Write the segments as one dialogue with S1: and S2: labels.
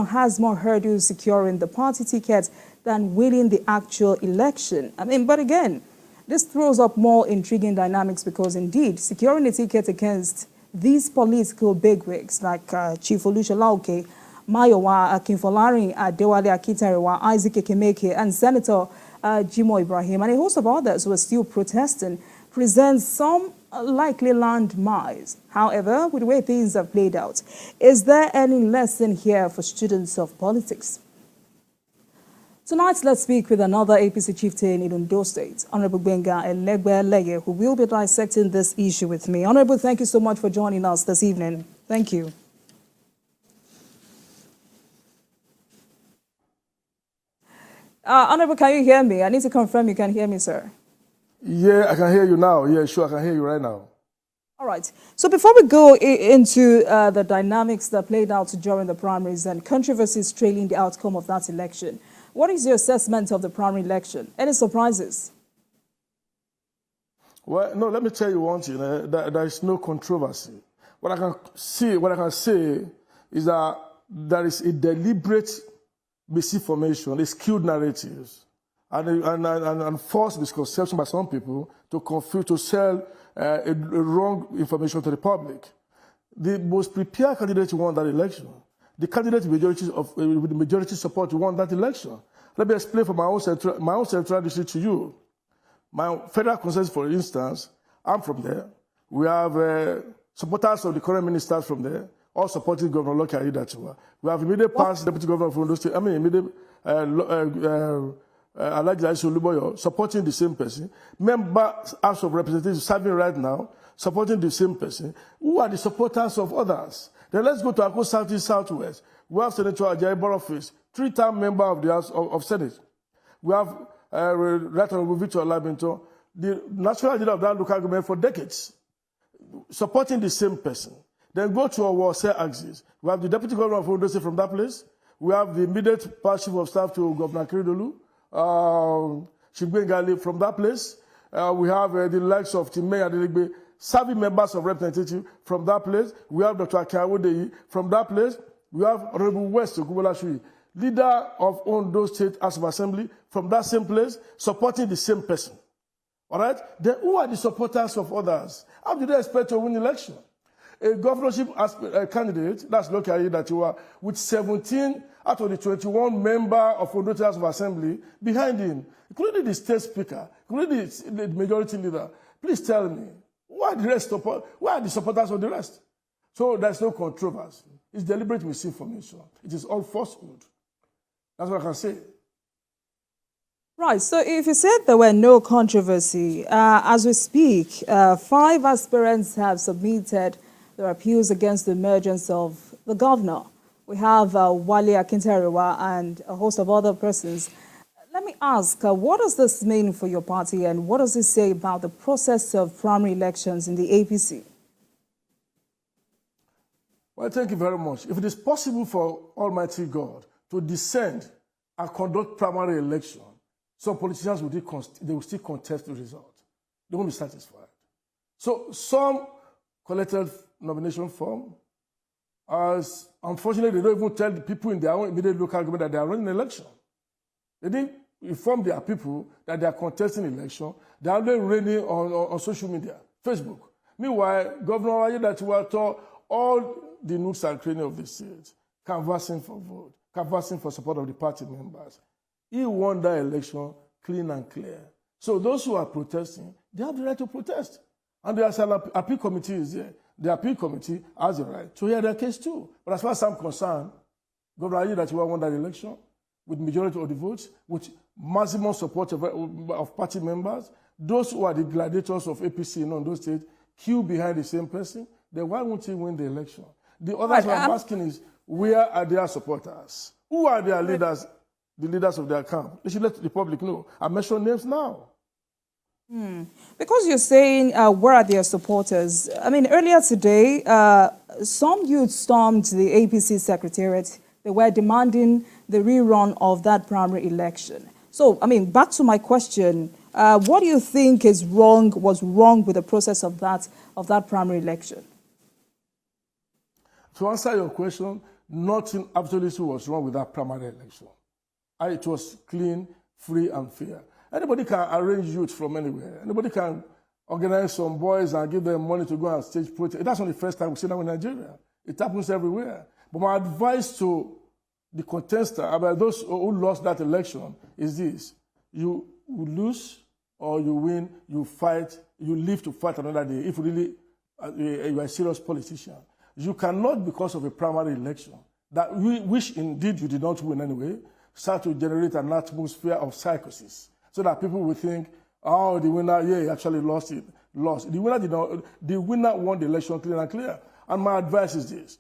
S1: has more hurdles securing the party ticket than winning the actual election. But again, this throws up more intriguing dynamics because indeed, securing a ticket against these political bigwigs like Chief Olushola Mayowa Akinfolari, Adewale Akitarewa, Isaac Ekemeke, and Senator Jimo Ibrahim, and a host of others who are still protesting, presents some likely landmines. However, with the way things have played out, is there any lesson here for students of politics? Tonight, let's speak with another APC chieftain in Ondo State, Honorable Elegbeleye, who will be dissecting this issue with me. Honorable, thank you so much for joining us this evening. Thank you. Honorable, can you hear me? I need to confirm you can hear me, sir.
S2: Yeah, I can hear you now. Yeah, sure, I can hear you right now.
S1: All right. So before we go into the dynamics that played out during the primaries and controversies trailing the outcome of that election, what is your assessment of the primary election? Any surprises?
S2: Well, no, let me tell you one thing. There is no controversy. What I can say is that there is a deliberate misinformation, a skewed narratives, and false misconception by some people to confuse, to sell a wrong information to the public. The most prepared candidate won that election. The candidate with the majority support won that election. Let me explain from my own central district to you. My federal consensus, for instance, I'm from there. We have supporters of the current ministers from there, all supporting Governor Lucky Aiyedatiwa. We have immediate past deputy governor of Ondo State, immediate Elegbeleye supporting the same person. Members House of Representatives serving right now, supporting the same person. Who are the supporters of others? Then let's go to Akko Southeast Southwest. We have Senator Ajayi Borough-Face, 3-time member of the House of Senate. We have Right Honorable Victor Olabinto, the national leader of that local government for decades, supporting the same person. Then go to our Sir axis. We have the deputy governor of Ondo State from that place. We have the immediate past chief of staff to Governor Keredolu, Shigbengali from that place. We have the likes of Timei Adelekbe, serving members of representative from that place. We have Dr. Akawodeyi from that place. We have Honorable West Okubolashui, leader of Ondo State House of Assembly from that same place, supporting the same person. All right? Then who are the supporters of others? How do they expect to win election? A governorship candidate, that's Lucky Aiyedatiwa, with 17 out of the 21 members of Ondo State House of Assembly behind him, including the state speaker, including the majority leader. Please tell me, who are the supporters of the rest? So there's no controversy. It's deliberate misinformation. It is all falsehood. That's what I can say.
S1: Right. So if you said there were no controversy, as we speak, 5 aspirants have submitted their appeals against the emergence of the governor. We have Wale Akintarewa and a host of other persons. Let me ask, what does this mean for your party and what does it say about the process of primary elections in the APC?
S2: Well, thank you very much. If it is possible for Almighty God to descend and conduct primary election, some politicians will still contest the result. They won't be satisfied. So some collected nomination form, as unfortunately they don't even tell the people in their own immediate local government that they are running an election. They didn't inform their people that they are contesting election. They are only running on social media, Facebook. Meanwhile, Governor Aiyedatiwa told all the nooks and crannies of the state, canvassing for vote, canvassing for support of the party members. He won that election clean and clear. So those who are protesting, they have the right to protest. And there's an appeal committee is there. The appeal committee has the right to hear their case too. But as far as I'm concerned, Governor Aiyedatiwa won that election with majority of the votes, with maximum support of party members. Those who are the gladiators of APC in Ondo State queue behind the same person. Then why won't he win the election? The others I'm asking is, where are their supporters? Who are their leaders, the leaders of their camp? They should let the public know. I mention names now.
S1: Because you're saying, where are their supporters? Earlier today, some youth stormed the APC secretariat. They were demanding the rerun of that primary election. So, back to my question, what do you think was wrong with the process of that primary election?
S2: To answer your question, nothing absolutely was wrong with that primary election. It was clean, free, and fair. Anybody can arrange youth from anywhere. Anybody can organize some boys and give them money to go and stage protest. That's not the first time we see that in Nigeria. It happens everywhere. But my advice to the contestant, about those who lost that election, is this: you lose or you win, you fight, you live to fight another day. If really you are a serious politician, you cannot, because of a primary election, which indeed you did not win anyway, start to generate an atmosphere of psychosis, so that people will think, oh, the winner, yeah, he actually lost it. The winner did not. The winner won the election clear and clear. And my advice is this: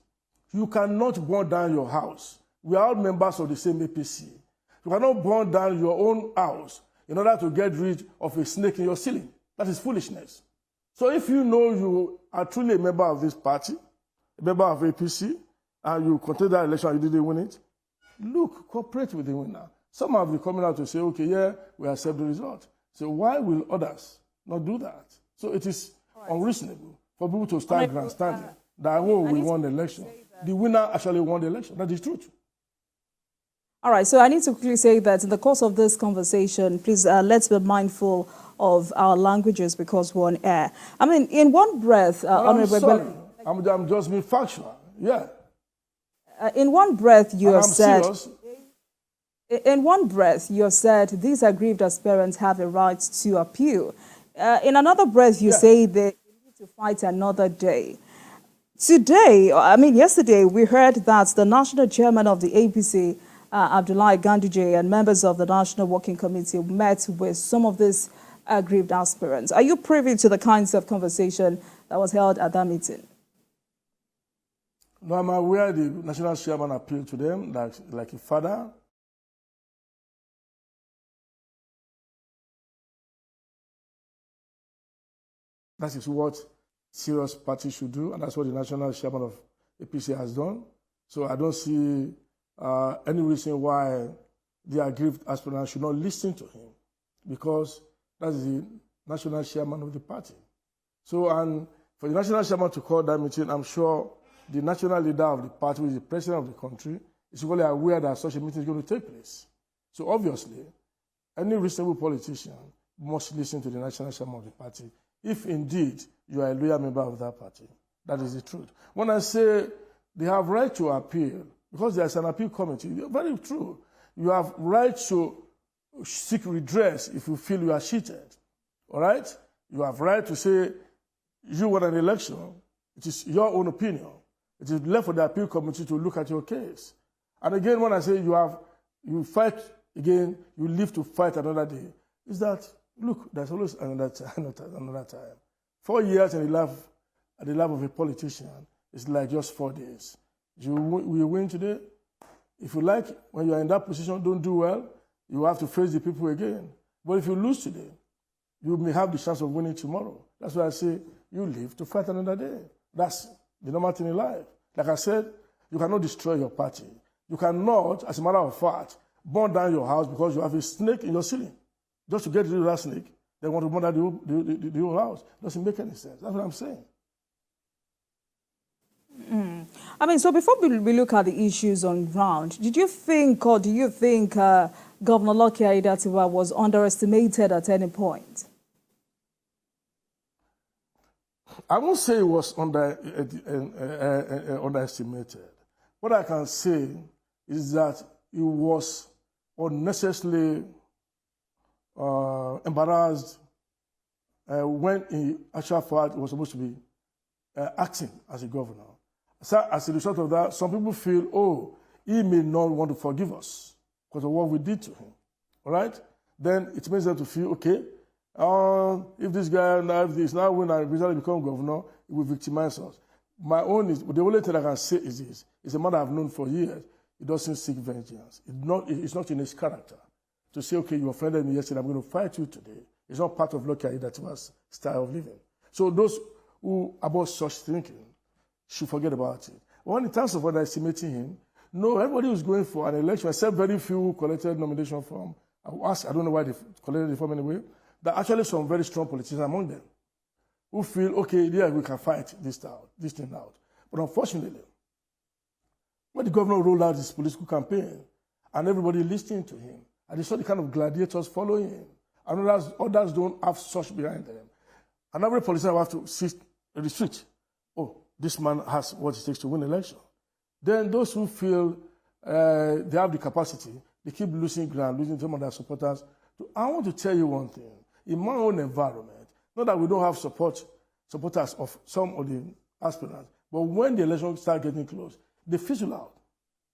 S2: you cannot burn down your house. We are all members of the same APC. You cannot burn down your own house in order to get rid of a snake in your ceiling. That is foolishness. So if you know you are truly a member of this party, a member of APC, and you contested that election and you didn't win it, look, cooperate with the winner. Some have been coming out to say, okay, yeah, we accept the result. So why will others not do that? So it is unreasonable for people to start grandstanding that, oh, we won the election. The winner actually won the election. That is truth.
S1: All right, so I need to quickly say that in the course of this conversation, please let's be mindful of our languages because we're on air. I mean, in one breath,
S2: I'm sorry. I'm just being factual. Yeah.
S1: In one breath, you have said.
S2: Serious.
S1: In one breath, you have said these aggrieved aspirants have a right to appeal. In another breath, you say they need to fight another day. Today, I mean, yesterday, we heard that the national chairman of the APC, Elegbeleye Ganduje, and members of the National Working Committee met with some of these aggrieved aspirants. Are you privy to the kinds of conversation that was held at that meeting?
S2: No, I'm aware the national chairman appealed to them like a father. That is what serious parties should do, and that's what the national chairman of APC has done. So I don't see any reason why the aggrieved aspirant should not listen to him, because that's the national chairman of the party. So, and for the national chairman to call that meeting, I'm sure the national leader of the party, who is the president of the country, is really aware that such a meeting is going to take place. So obviously, any reasonable politician must listen to the national chairman of the party, if indeed you are a loyal member of that party. That is the truth. When I say they have right to appeal, because there's an appeal committee, very true. You have right to seek redress if you feel you are cheated. All right? You have right to say you won an election. It is your own opinion. It is left for the appeal committee to look at your case. And again, when I say you fight again, you live to fight another day, is that, look, there's always another time. 4 years in the life of a politician is like just 4 days. You win today. If you like, when you are in that position, don't do well, you have to face the people again. But if you lose today, you may have the chance of winning tomorrow. That's why I say you live to fight another day. That's the normal thing in life. Like I said, you cannot destroy your party. You cannot, as a matter of fact, burn down your house because you have a snake in your ceiling. Just to get rid of that snake, they want to burn down the whole house. It doesn't make any sense. That's what I'm saying.
S1: I mean, so before we look at the issues on ground, do you think Governor Lucky Aiyedatiwa was underestimated at any point?
S2: I won't say it was underestimated. What I can say is that he was unnecessarily embarrassed when in actual fact he was supposed to be acting as a governor. So as a result of that, some people feel, oh, he may not want to forgive us because of what we did to him. All right? Then it makes them to feel, okay, if this guy now when I recently become governor, he will victimize us. My own is, the only thing I can say is this. It's a man I've known for years. He doesn't seek vengeance. It's not in his character to say, okay, you offended me yesterday, I'm going to fight you today. It's not part of Lucky Aiyedatiwa's style of living. So those who about such thinking should forget about it. When in terms of underestimating him, no, everybody who's going for an election, except very few who collected nomination form, I don't know why they collected the form anyway, there are actually some very strong politicians among them who feel, okay, yeah, we can fight this thing out. But unfortunately, When the governor rolled out his political campaign, and everybody listening to him, and they saw the kind of gladiators following him, and others don't have such behind them. And every politician will have to sit in the street. Oh, this man has what it takes to win an election. Then those who feel they have the capacity, they keep losing ground, losing some of their supporters. I want to tell you one thing. In my own environment, not that we don't have supporters of some of the aspirants, but when the election started getting close, they fizzle out.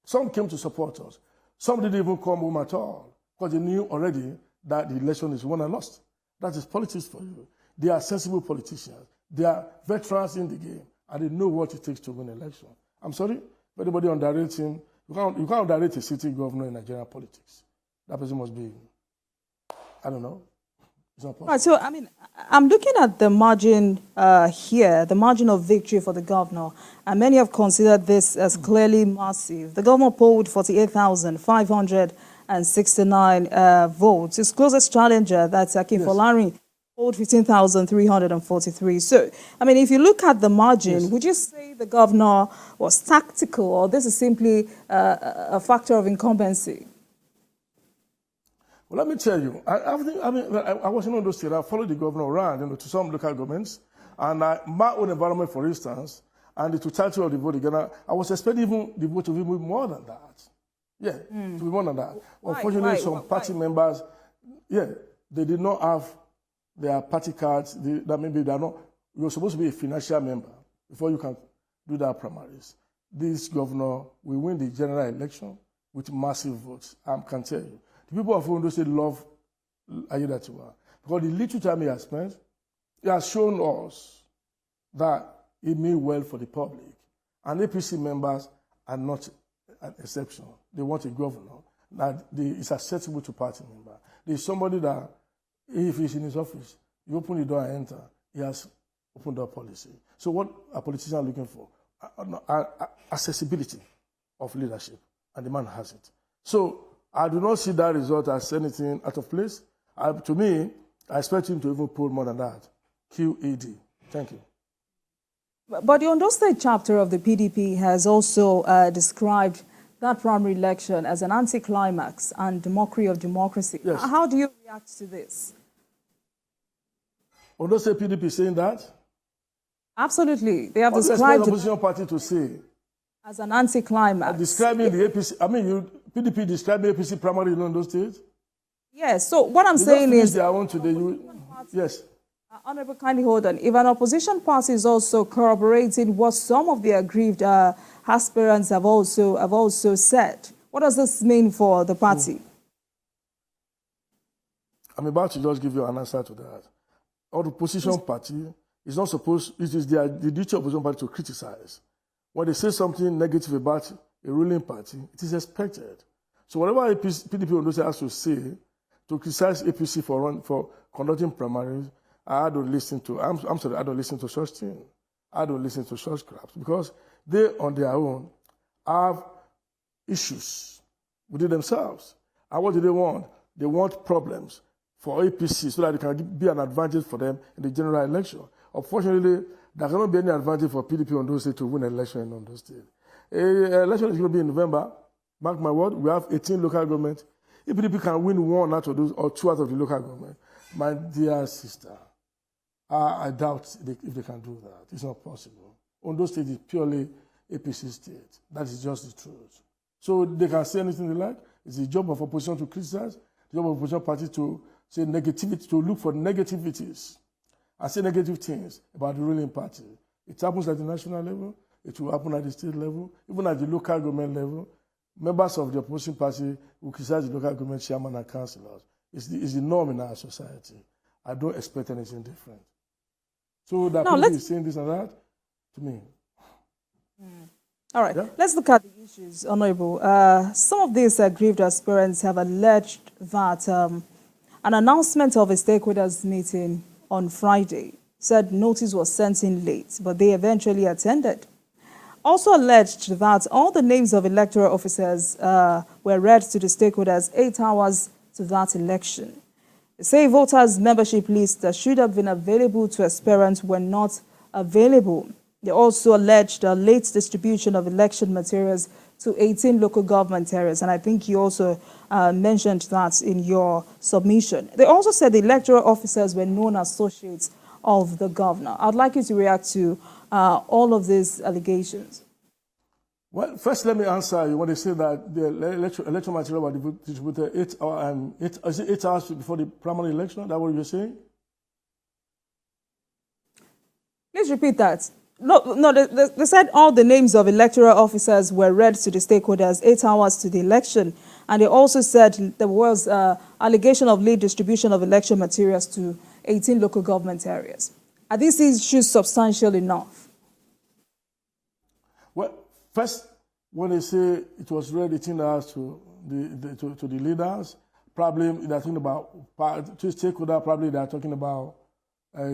S2: Some came to support us. Some didn't even come home at all because they knew already that the election is won and lost. That is politics for you. They are sensible politicians. They are veterans in the game, and they know what it takes to win an election. I'm sorry, if anybody underrates him, you can't underrate a sitting governor in Nigerian politics. That person must be, I don't know. It's not possible.
S1: Right, so, I mean, I'm looking at the margin here, the margin of victory for the governor, and many have considered this as clearly massive. The governor polled 48,569 votes. His closest challenger, that's Akin Folari, polled 15,343. So, I mean, if you look at the margin, would you say the governor was tactical, or this is simply a factor of incumbency?
S2: Well, let me tell you, I was in Ondo State. I followed the governor around, to some local governments, and my own environment, for instance, and the totality of the vote again, I was expecting even the vote to be more than that. Yeah, to be more than that. Unfortunately, some party members, they did not have their party cards. That maybe they're not. You're supposed to be a financial member before you can do that primaries. This governor will win the general election with massive votes. I can tell you. The people of Ondo State love Ayedatiwa because the little time he has spent, he has shown us that he means well for the public. And APC members are not an exception. They want a governor that is acceptable to party members. There's somebody that, if he's in his office, you open the door and enter, he has open door policy. So what are politicians looking for? Accessibility of leadership, and the man has it. So I do not see that result as anything out of place. To me, I expect him to even pull more than that. QED. Thank you.
S1: But the Ondo State chapter of the PDP has also described that primary election as an anticlimax and mockery of democracy.
S2: Yes.
S1: How do you react to this?
S2: Ondo State PDP saying that?
S1: Absolutely. They have
S2: What
S1: described
S2: the opposition party to say?
S1: As an anticlimax.
S2: Describing the APC, PDP describing APC primary in Ondo State?
S1: Yes, so what I'm saying is...
S2: Their own today, yes.
S1: Honorable, kindly hold on. If an opposition party is also corroborating what some of the aggrieved aspirants have also said, what does this mean for the party?
S2: I'm about to just give you an answer to that. Our opposition party is not supposed, it is the duty of opposition party to criticize. When they say something negative about a ruling party, it is expected. So whatever PDP Ondo State has to say to criticize APC for conducting primaries, I don't listen to. I'm sorry, I don't listen to such things. I don't listen to such crap because they, on their own, have issues within themselves. And what do they want? They want problems for APC so that it can be an advantage for them in the general election. Unfortunately, there cannot be any advantage for PDP Ondo State to win an election in Ondo State. Election is going to be in November. Mark my word, we have 18 local governments. If PDP can win one out of those or two out of the local government, my dear sister, I doubt if they can do that. It's not possible. Ondo State is purely APC state. That is just the truth. So they can say anything they like. It's the job of opposition to criticize, the job of opposition party to say negativity, to look for negativities and say negative things about the ruling party. It happens at the national level. It will happen at the state level. Even at the local government level, members of the opposition party will criticize the local government chairman and councillors. It's the norm in our society. I don't expect anything different. So that people is saying this and that, to me.
S1: All right, let's look at the issues, Honorable. Some of these aggrieved aspirants have alleged that an announcement of a stakeholders meeting on Friday said notice was sent in late, but they eventually attended. Also alleged that all the names of electoral officers were read to the stakeholders 8 hours to that election. They say voters' membership lists that should have been available to aspirants were not available. They also alleged the late distribution of election materials to 18 local government areas, and I think you also mentioned that in your submission. They also said the electoral officers were known associates of the governor. I'd like you to react to all of these allegations.
S2: Well, first let me answer you when they say that the election material were distributed 8 hours before the primary election. Is that what you're saying?
S1: Please repeat that. No, they said all the names of electoral officers were read to the stakeholders 8 hours to the election. And they also said there was allegation of late distribution of election materials to 18 local government areas. Are these issues substantial enough?
S2: Well, first, when they say it was read 18 hours to the leaders, probably they're talking about to stakeholder, probably they're talking about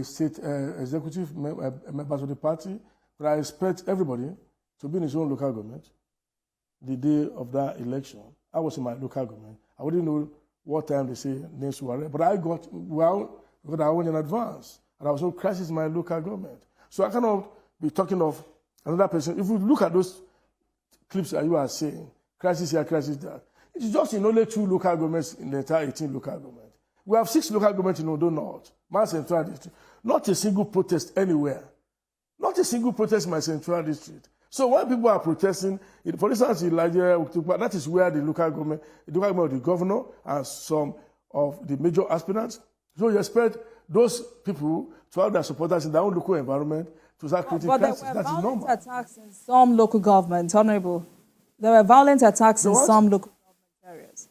S2: state executive members of the party, but I expect everybody to be in his own local government the day of that election. I was in my local government. I wouldn't know what time they say names were read, but I got, well, because I went in advance, and I was on crisis in my local government. So I cannot be talking of another person. If you look at those clips that you are saying, crisis here, crisis there, it's just in only 2 local governments in the entire 18 local governments. We have 6 local governments in Ondo North, my central district. Not a single protest anywhere. Not a single protest in my central district. So when people are protesting, for instance, in Nigeria, that is where the local government of the governor and some of the major aspirants. So you expect those people to have their supporters in their own local environment to start creating crisis. That is normal.
S1: But there were violent attacks in some local governments, Honorable. There were violent attacks in some local government areas.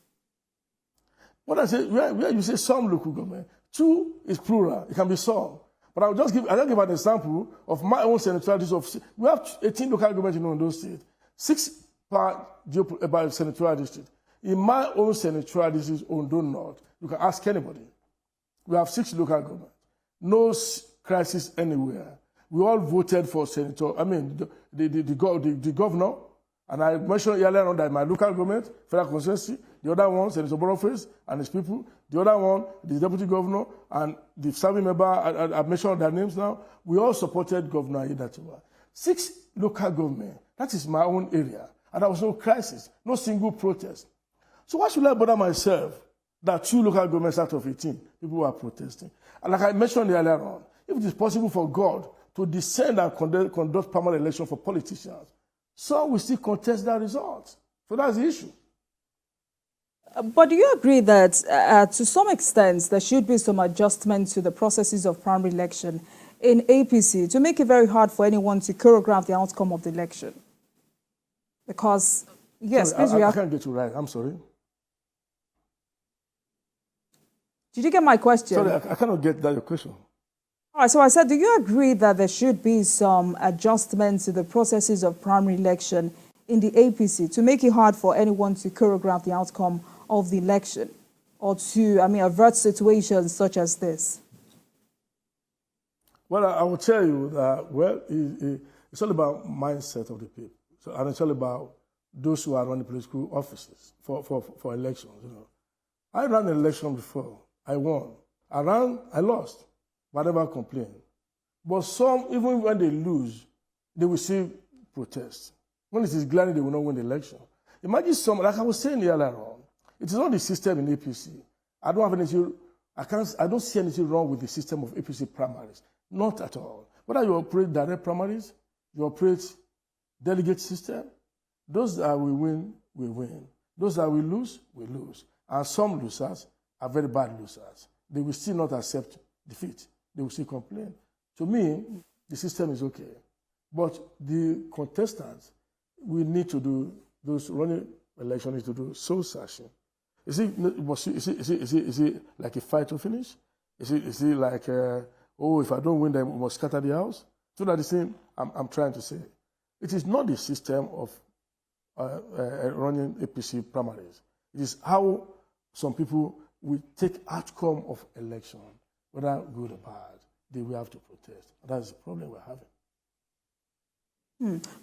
S2: What I say, where you say some local government, 2 is plural. It can be some. But I'll just give an example of my own senatorial district. We have 18 local governments in Ondo State, 6 per senatorial district. In my own senatorial district, Ondo North, you can ask anybody. We have 6 local governments. No crisis anywhere. We all voted for senator. I mean, the governor. And I mentioned earlier on that my local government, federal constituency, the other one, Senator Boniface and his people, the other one, the deputy governor, and the serving member, I've mentioned their names now, we all supported Governor Aiyedatiwa. 6 local government, that is my own area. And there was no crisis, no single protest. So why should I bother myself that 2 local governments out of 18 people were protesting? And like I mentioned earlier on, if it is possible for God to descend and conduct permanent election for politicians, some will still contest that result. So that's the issue.
S1: But do you agree that to some extent there should be some adjustment to the processes of primary election in APC to make it very hard for anyone to choreograph the outcome of the election? Because, yes,
S2: sorry,
S1: please react.
S2: I can't get you right. I'm sorry.
S1: Did you get my question?
S2: Sorry, I cannot get that your question.
S1: All right, so I said, do you agree that there should be some adjustments to the processes of primary election in the APC to make it hard for anyone to choreograph the outcome of the election or to, avert situations such as this? Well,
S2: I will tell you that, it's all about mindset of the people. And it's all about those who are running political offices for elections. You know. I ran an election before. I won. I lost. But I never complain. But some, even when they lose, they will still protest. When it is glaring, they will not win the election. Imagine some, like I was saying earlier on, it is not the system in APC. I don't see anything wrong with the system of APC primaries. Not at all. Whether you operate direct primaries, you operate delegate system, those that will win, will win. Those that will lose, will lose. And some losers are very bad losers. They will still not accept defeat. They will still complain. To me, the system is okay. But the contestants, we need to do, those running elections need to do soul searching. Is it like a fight to finish? Is it like, if I don't win, then we must scatter the house? So that's the thing I'm trying to say. It is not the system of running APC primaries. It is how some people will take outcome of election, whether good or bad, they will have to protest. That's the problem we're having.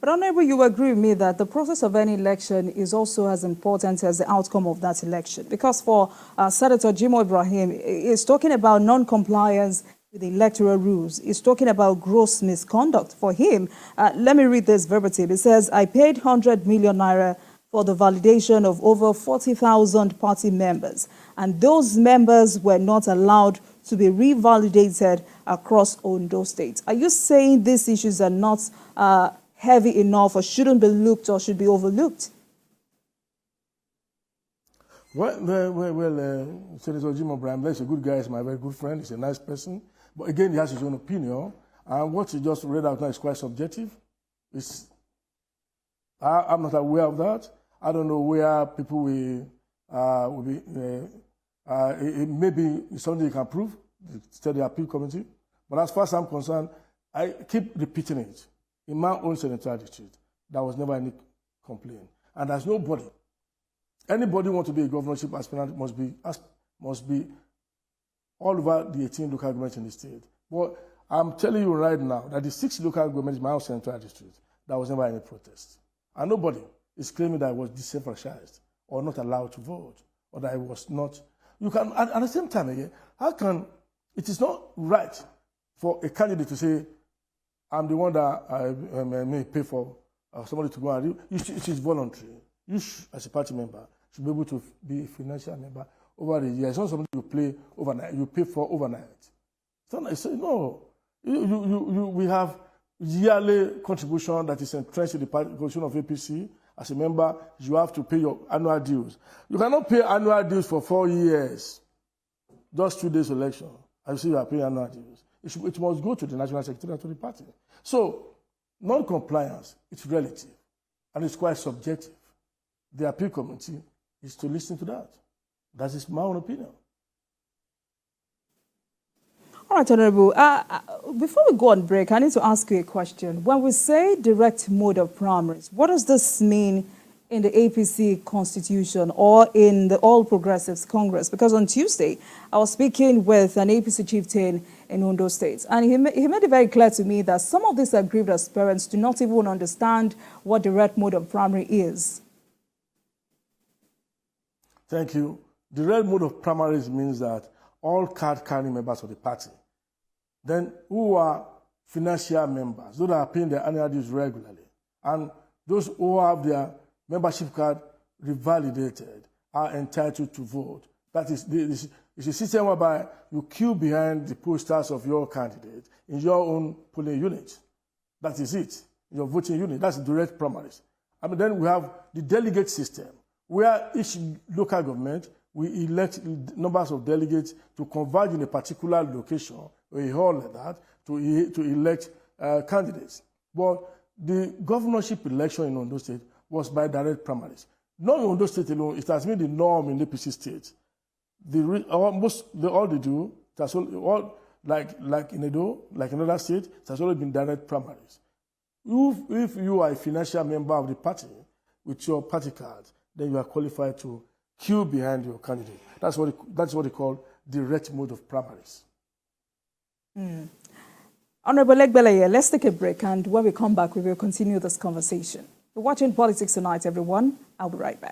S1: But Honorable, you agree with me that the process of any election is also as important as the outcome of that election. Because for Senator Jimoh Ibrahim, he's talking about non-compliance with the electoral rules. He's talking about gross misconduct. For him, let me read this verbatim. It says, I paid 100 million naira for the validation of over 40,000 party members, and those members were not allowed to be revalidated across Ondo State. Are you saying these issues are not heavy enough or shouldn't be looked or should be overlooked?
S2: Well, Senator Jim O'Brien, he's a good guy, he's my very good friend, he's a nice person. But again, he has his own opinion. And what he just read out now is quite subjective. I'm not aware of that. I don't know where people will be. It may be something you can prove, the appeal committee. But as far as I'm concerned, I keep repeating it. In my own senatorial district, there was never any complaint. And there's nobody. Anybody who wants to be a governorship aspirant must be all over the 18 local governments in the state. But I'm telling you right now that the 6 local governments in my own senatorial district, there was never any protest. And nobody is claiming that I was disenfranchised or not allowed to vote, or that I was not. You can, at the same time again, it is not right for a candidate to say, I'm the one that I may pay for somebody to go and do. It is voluntary. You, as a party member, should be able to be a financial member over the years. It's not something you play overnight. You pay for overnight. No. We have yearly contribution that is entrenched in the constitution of APC. As a member, you have to pay your annual dues. You cannot pay annual dues for 4 years, just 2 days election, and you say you are paying annual dues. It must go to the national secretary and to the party. So, non-compliance, it's relative, and it's quite subjective. The appeal committee is to listen to that. That is my own opinion.
S1: All right, Honorable. Before we go on break, I need to ask you a question. When we say direct mode of primaries, what does this mean in the APC constitution or in the All Progressives Congress? Because on Tuesday, I was speaking with an APC chieftain in Ondo State, and he made it very clear to me that some of these aggrieved aspirants do not even understand what direct mode of primary is.
S2: Thank you. The direct mode of primaries means that all card-carrying members of the party, then who are financial members, those that are paying their annual dues regularly, and those who have their membership card revalidated are entitled to vote. That is, it's a system whereby you queue behind the posters of your candidate in your own polling unit. That is it, your voting unit. That's direct primaries. Then we have the delegate system, where each local government we elect numbers of delegates to converge in a particular location or a hall like that to elect candidates. But the governorship election in Ondo State was by direct primaries. Not in Ondo State alone, it has been the norm in the APC state. All they do, like in Edo, like in other states, it has always been direct primaries. If you are a financial member of the party with your party card, then you are qualified to queue behind your candidate. That's what they call direct mode of primaries.
S1: Honorable Elegbeleye, let's take a break, and when we come back, we will continue this conversation. You're watching Politics Tonight, everyone. I'll be right back.